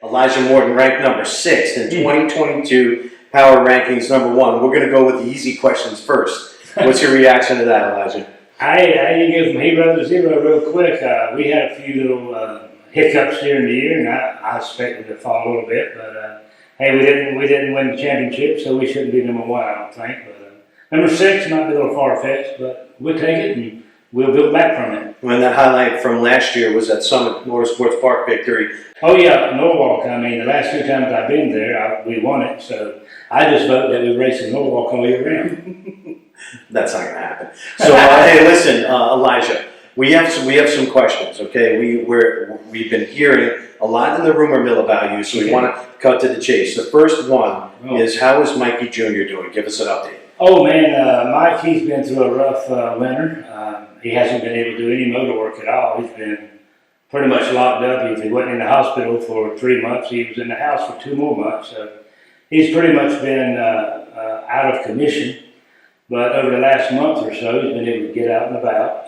Elijah Morton ranked number 6 in 2022 Power Rankings #1. We're going to go with the easy questions first. What's your reaction to that, Elijah? I go from hero to zero real quick. We had a few little hiccups during the year, and I expected to fall a little bit. But hey, we didn't win the championship, so we shouldn't be number 1, I don't think. But number 6 might be a little far-fetched, but we'll take it and we'll build back from it. When that highlight from last year was that Summit Motorsports Park victory. Oh yeah, Norwalk. I mean, the last 2 times I've been there, we won it. So I just vote that we race in Norwalk all year round. That's not going to happen. So hey, listen, Elijah, we have some questions. Okay, we've been hearing a lot in the rumor mill about you, so we want to cut to the chase. The first one is, how is Mikey Jr. doing? Give us an update. Oh man, Mike, he's been through a rough winter. He hasn't been able to do any motor work at all. He's been pretty much locked up. If he wasn't in the hospital for 3 months, he was in the house for 2 more months. So he's pretty much been out of commission. But over the last month or so, he's been able to get out and about.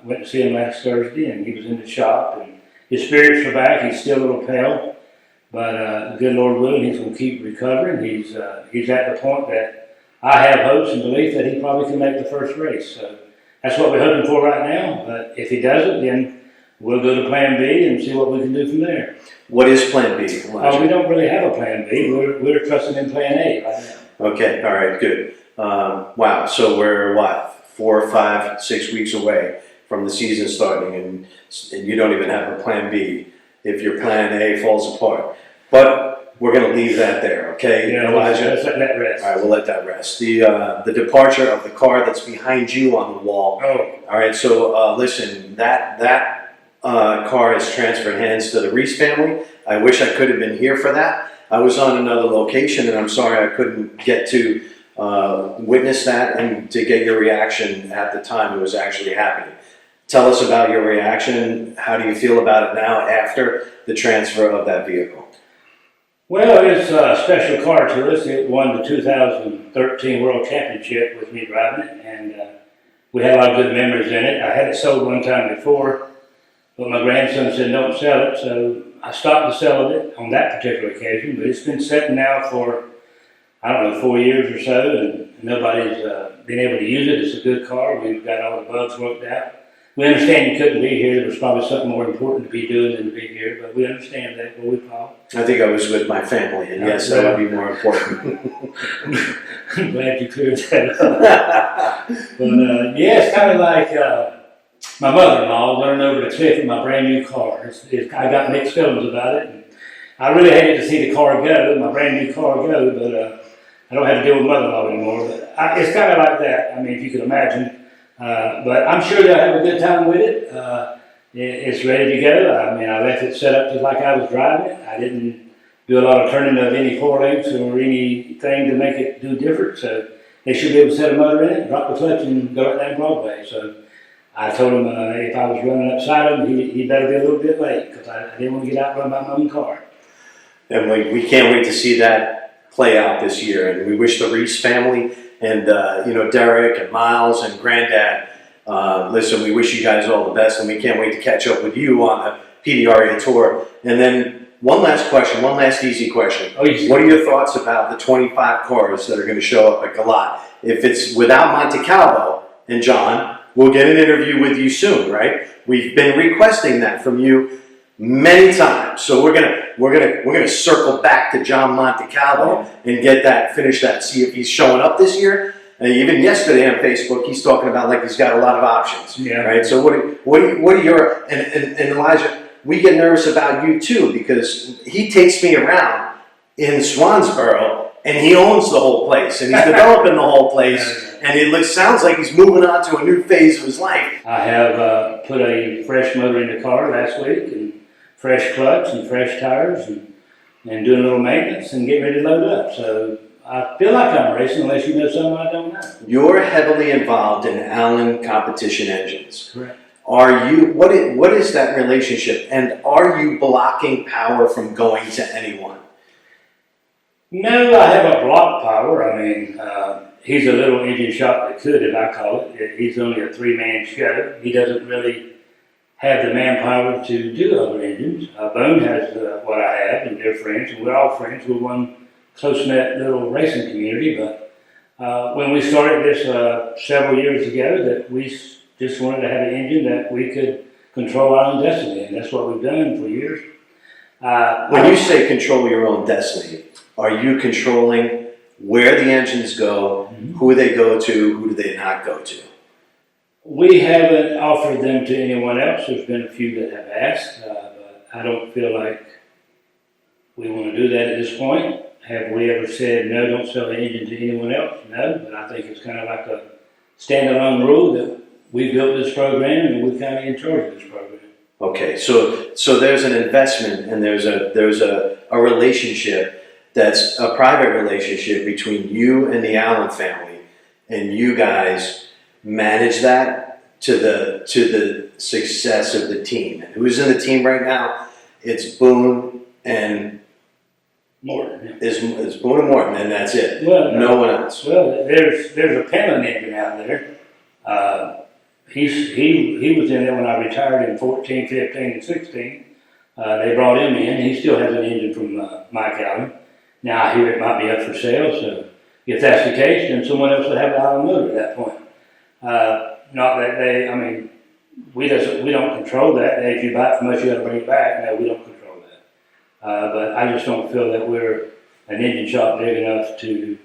Went to see him last Thursday, and he was in the shop. And his spirits are back. He's still a little pale, but good Lord willing, he's going to keep recovering. He's at the point that I have hopes and belief that he probably can make the first race. So that's what we're hoping for right now. But if he doesn't, then we'll go to Plan B and see what we can do from there. What is Plan B, Elijah? We don't really have a Plan B. We're trusting in Plan A right now. Okay, all right, good. Wow, so we're, 4, 5, 6 weeks away from the season starting, and you don't even have a Plan B if your Plan A falls apart. But we're going to leave that there, okay, Yeah, Elijah? let's let that rest. All right, we'll let that rest. The departure of the car that's behind you on the wall. Oh. All right, so listen, that car has transferred hands to the Reese family. I wish I could have been here for that. I was on another location, and I'm sorry I couldn't get to witness that and to get your reaction at the time it was actually happening. Tell us about your reaction. How do you feel about it now after the transfer of that vehicle? Well, it's a special car to us. It won the 2013 World Championship with me driving it, and we had a lot of good memories in it. I had it sold one time before, but my grandson said don't sell it, so I stopped the sale of it on that particular occasion. But it's been sitting now for, I don't know, 4 years or so, and nobody's been able to use it. It's a good car. We've got all the bugs worked out. We understand you couldn't be here. There was probably something more important to be doing than to be here, but we understand that. What we call. I think I was with my family, and yes, that would be more important. I'm glad you cleared that up. But yeah, it's kind of like my mother-in-law running over the cliff in my brand new car. I got mixed feelings about it. And I really hated to see the car go, my brand new car go, but I don't have to deal with mother-in-law anymore. But it's kind of like that. I mean, if you can imagine. But I'm sure they'll have a good time with it. It's ready to go. I mean, I left it set up just like I was driving it. I didn't do a lot of turning of any four-links or anything to make it do different. So they should be able to set a motor in it, drop the clutch, and go right down Broadway. So I told him if I was running upside him, he better be a little bit late because I didn't want to get outrun by my own car. And we can't wait to see that play out this year. And we wish the Reese family and Derek and Miles and Granddad, listen, we wish you guys all the best, and we can't wait to catch up with you on the PDRA tour. And then one last easy question. Oh, what are your thoughts about the 25 cars that are going to show up at Galat? If it's without Monte Carlo and John, we'll get an interview with you soon, right? We've been requesting that from you many times, so we're gonna circle back to John Montecalvo and finish that. See if he's showing up this year. And even yesterday on Facebook, he's talking about like he's got a lot of options. Yeah. Right. So what are your and Elijah? We get nervous about you too because he takes me around in Swansboro and he owns the whole place and he's developing the whole place. And it sounds like he's moving on to a new phase of his life. I have put a fresh motor in the car last week and fresh clutch and fresh tires and doing a little maintenance and getting ready to load up. So I feel like I'm racing unless you know something I don't know. You're heavily involved in Allen competition engines. Correct. Are you? What is that relationship? And are you blocking power from going to anyone? No, I have a block power. I mean, he's a little engine shop that could, as I call it. He's only a 3-man show. He doesn't really have the manpower to do other engines. Boone has what I have, and they're friends, and we're all friends. We're one close-knit little racing community, but when we started this several years ago, that we just wanted to have an engine that we could control our own destiny, and that's what we've done for years. When you say control your own destiny, are you controlling where the engines go, who they go to, who do they not go to? We haven't offered them to anyone else. There's been a few that have asked, but I don't feel like we want to do that at this point. Have we ever said, no, don't sell the engine to anyone else? No, but I think it's kind of like a standalone rule that we built this program and we're kind of in charge of this program. Okay, so there's an investment and there's a relationship that's a private relationship between you and the Allen family, and you guys manage that to the success of the team. And who's in the team right now? It's Boone and Morton. Yeah. It's Boone and Morton, and that's it. Well, no one else. Well, there's a Penland engine out there. He was in there when I retired in 14, 15, and 16. They brought him in. He still has an engine from Mike Allen. Now I hear it might be up for sale, so if that's the case, then someone else would have an Allen motor at that point. Not that we don't control that. If you buy it from us, you got to bring it back. No, we don't control that. But I just don't feel that we're an engine shop big enough to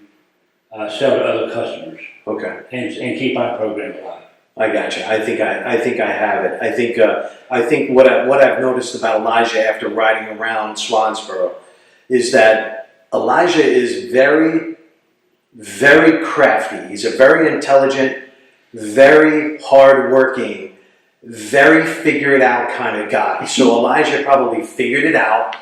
sell to other customers. Okay. And keep our program alive. I got you. I think I have it. I think what I've noticed about Elijah after riding around Swansboro is that Elijah is very, very crafty. He's a very intelligent, very hardworking, very figure it out kind of guy. So Elijah probably figured it out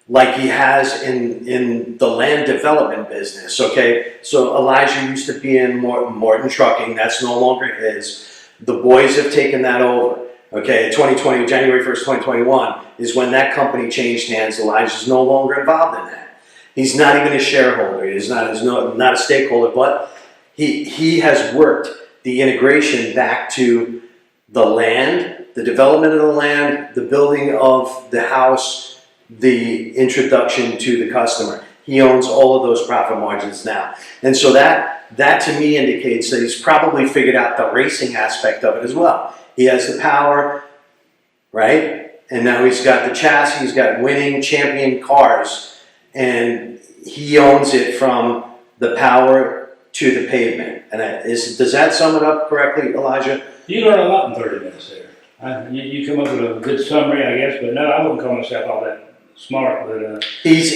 like he has in the land development business. Okay, so Elijah used to be in Morton Trucking. That's no longer his. The boys have taken that over. Okay, 2020, January 1st, 2021 is when that company changed hands. Elijah's no longer involved in that. He's not even a shareholder. He's not a stakeholder, but he has worked the integration back to the land, the development of the land, the building of the house, the introduction to the customer. He owns all of those profit margins now. And so that to me indicates that he's probably figured out the racing aspect of it as well. He has the power, right? And now he's got the chassis, he's got winning champion cars, and he owns it from the power to the pavement. And does that sum it up correctly, Elijah? You learn a lot in 30 minutes there. You come up with a good summary, I guess, but no, I wouldn't call myself all that smart. But he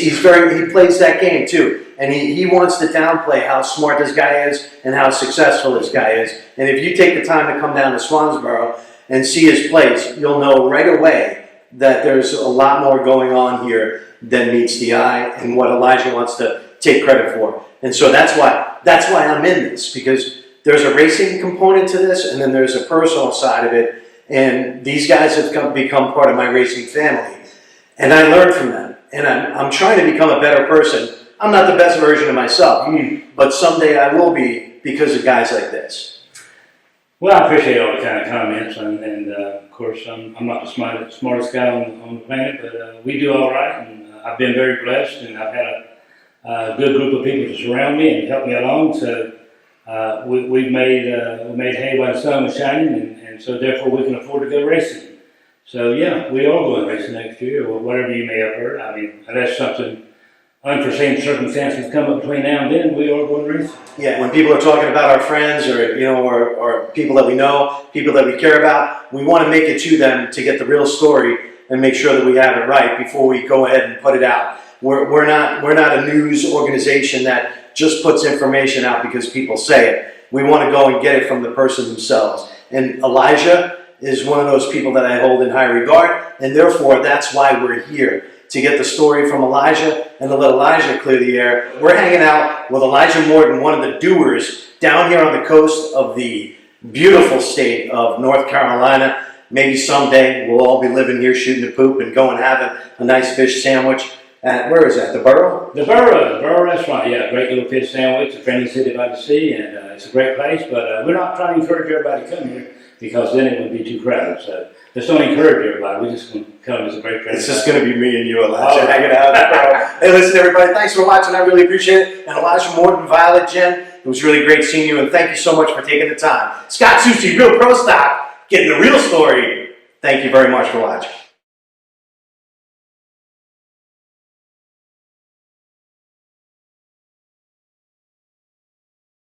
plays that game too, and he wants to downplay how smart this guy is and how successful this guy is. And if you take the time to come down to Swansboro and see his place, you'll know right away that there's a lot more going on here than meets the eye, and what Elijah wants to take credit for. And so that's why I'm in this, because there's a racing component to this, and then there's a personal side of it. And these guys have become part of my racing family, and I learn from them. And I'm trying to become a better person. I'm not the best version of myself, but someday I will be because of guys like this. Well, I appreciate all the kind of comments, and of course, I'm not the smartest guy on the planet, but we do all right, and I've been very blessed, and I've had a good group of people to surround me and help me along. So we made hay while the sun was shining, and so therefore we can afford to go racing. So yeah, we are going racing next year, or whatever you may have heard. I mean, unless something unforeseen circumstances come up between now and then, we are going racing. Yeah, when people are talking about our friends, or people that we know, people that we care about, we want to make it to them to get the real story and make sure that we have it right before we go ahead and put it out. We're not a news organization that just puts information out because people say it. We want to go and get it from the person themselves. And Elijah is one of those people that I hold in high regard, and therefore that's why we're here, to get the story from Elijah and to let Elijah clear the air. We're hanging out with Elijah Morton, one of the doers, down here on the coast of the beautiful state of North Carolina. Maybe someday we'll all be living here shooting the poop and going having a nice fish sandwich at, where is that, the Borough? The Borough restaurant, yeah, great little fish sandwich, a friendly city by the sea, and it's a great place, but we're not trying to encourage everybody to come here. because then it would be too crowded. So just don't encourage everybody. We just going to come as a great friend. It's just going to be me and you, Elijah, Oh. hanging out. Hey, listen, everybody, thanks for watching. I really appreciate it. And Elijah Morton, Violet, Jen, it was really great seeing you, and thank you so much for taking the time. Scott Susi, Real Pro Stock, getting the real story. Thank you very much for watching.